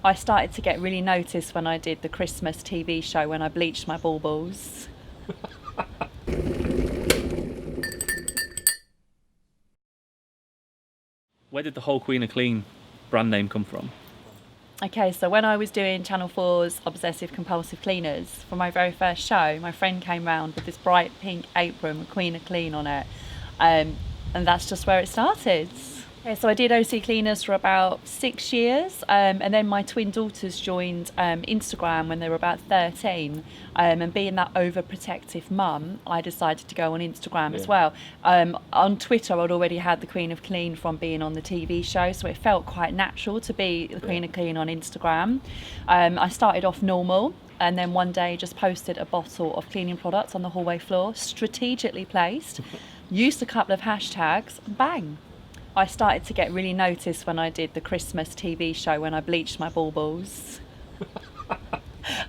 I started to get really noticed when I did the Christmas TV show when I bleached my baubles. Where did the whole Queen of Clean brand name come from? Okay, so when I was doing Channel 4's Obsessive Compulsive Cleaners, for my very first show, my friend came round with this bright pink apron with Queen of Clean on it. And that's just where it started. Okay, so I did OC Cleaners for about 6 years, and then my twin daughters joined Instagram when they were about 13, and being that overprotective mum, I decided to go on Instagram as well. On Twitter, I'd already had the Queen of Clean from being on the TV show, so it felt quite natural to be the Queen of Clean on Instagram. I started off normal, and then one day just posted a bottle of cleaning products on the hallway floor, strategically placed, used a couple of hashtags, bang. I started to get really noticed when I did the Christmas TV show when I bleached my baubles.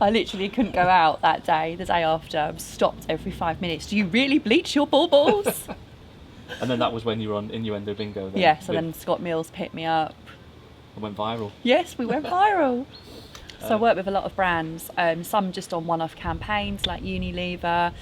I literally couldn't go out that day. The day after, I was stopped every 5 minutes. Do you really bleach your baubles? And then that was when you were on Innuendo Bingo then? Yeah, so then Scott Mills picked me up. And went viral? Yes, we went viral. So I work with a lot of brands, some just on one-off campaigns like Unilever,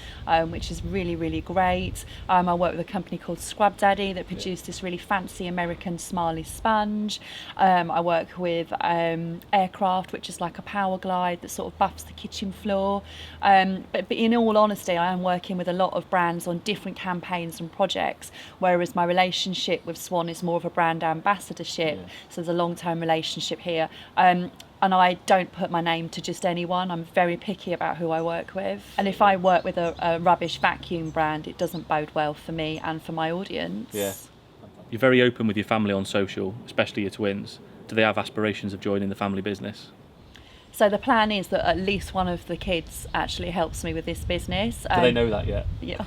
which is really, really great. I work with a company called Scrub Daddy that produced this really fancy American Smiley sponge. I work with Aircraft, which is like a power glide that sort of buffs the kitchen floor. But in all honesty, I am working with a lot of brands on different campaigns and projects, whereas my relationship with Swan is more of a brand ambassadorship. So there's a long-term relationship here. And I don't put my name to just anyone. I'm very picky about who I work with. And if I work with a rubbish vacuum brand, it doesn't bode well for me and for my audience. Yeah. You're very open with your family on social, especially your twins. Do they have aspirations of joining the family business? So the plan is that at least one of the kids actually helps me with this business. Do they know that yet? Yeah.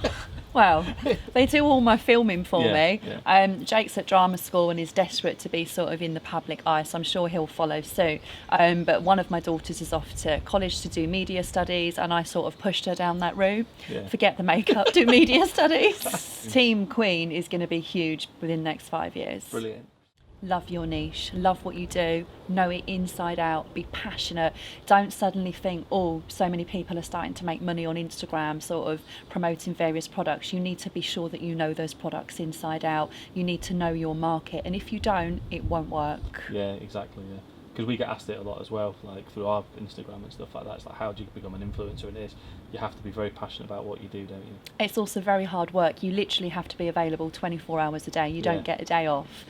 Well, they do all my filming for me. Yeah. Jake's at drama school and is desperate to be sort of in the public eye, so I'm sure he'll follow suit. But one of my daughters is off to college to do media studies, and I sort of pushed her down that route. Yeah. Forget the makeup, do media studies. Team Queen is going to be huge within the next 5 years. Brilliant. Love your niche, love what you do, know it inside out, be passionate. Don't suddenly think, oh, so many people are starting to make money on Instagram sort of promoting various products. You need to be sure that you know those products inside out. You need to know your market, and if you don't, it won't work. Yeah, exactly, yeah. Because we get asked it a lot as well, like through our Instagram and stuff like that. It's like, how do you become an influencer? And it is, you have to be very passionate about what you do, don't you? It's also very hard work. You literally have to be available 24 hours a day. You don't get a day off.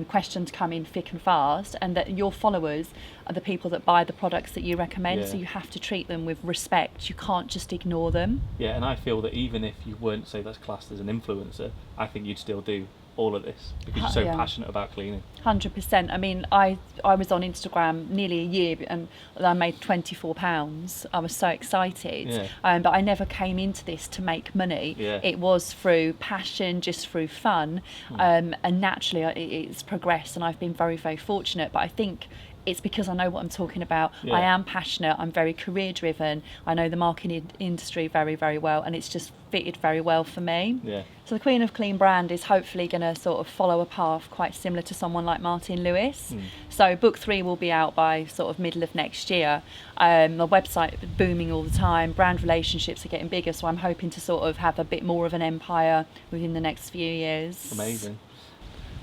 Questions come in thick and fast, and that your followers are the people that buy the products that you recommend, so you have to treat them with respect. You can't just ignore them. Yeah, and I feel that even if you weren't, say, that's classed as an influencer, I think you'd still do all of this because you're so passionate about cleaning. 100%. I mean, I was on Instagram nearly a year and I made £24. I was so excited. But I never came into this to make money. It was through passion, just through fun. And naturally it's progressed, and I've been very, very fortunate. But I think it's because I know what I'm talking about. I am passionate, I'm very career driven, I know the marketing industry very, very well, and it's just fitted very well for me. So the Queen of Clean brand is hopefully going to sort of follow a path quite similar to someone like Martin Lewis. So book 3 will be out by sort of middle of next year. The website is booming all the time, brand relationships are getting bigger, so I'm hoping to sort of have a bit more of an empire within the next few years. Amazing.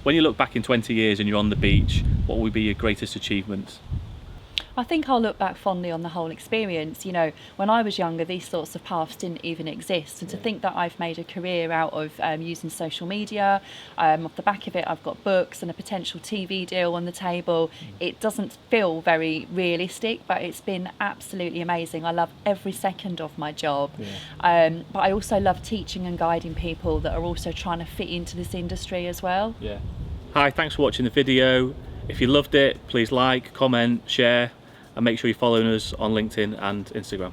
When you look back in 20 years and you're on the beach, what would be your greatest achievements? I think I'll look back fondly on the whole experience. You know, when I was younger, these sorts of paths didn't even exist. And to think that I've made a career out of using social media, off the back of it, I've got books and a potential TV deal on the table. It doesn't feel very realistic, but it's been absolutely amazing. I love every second of my job. But I also love teaching and guiding people that are also trying to fit into this industry as well. Hi, thanks for watching the video. If you loved it, please like, comment, share, and make sure you're following us on LinkedIn and Instagram.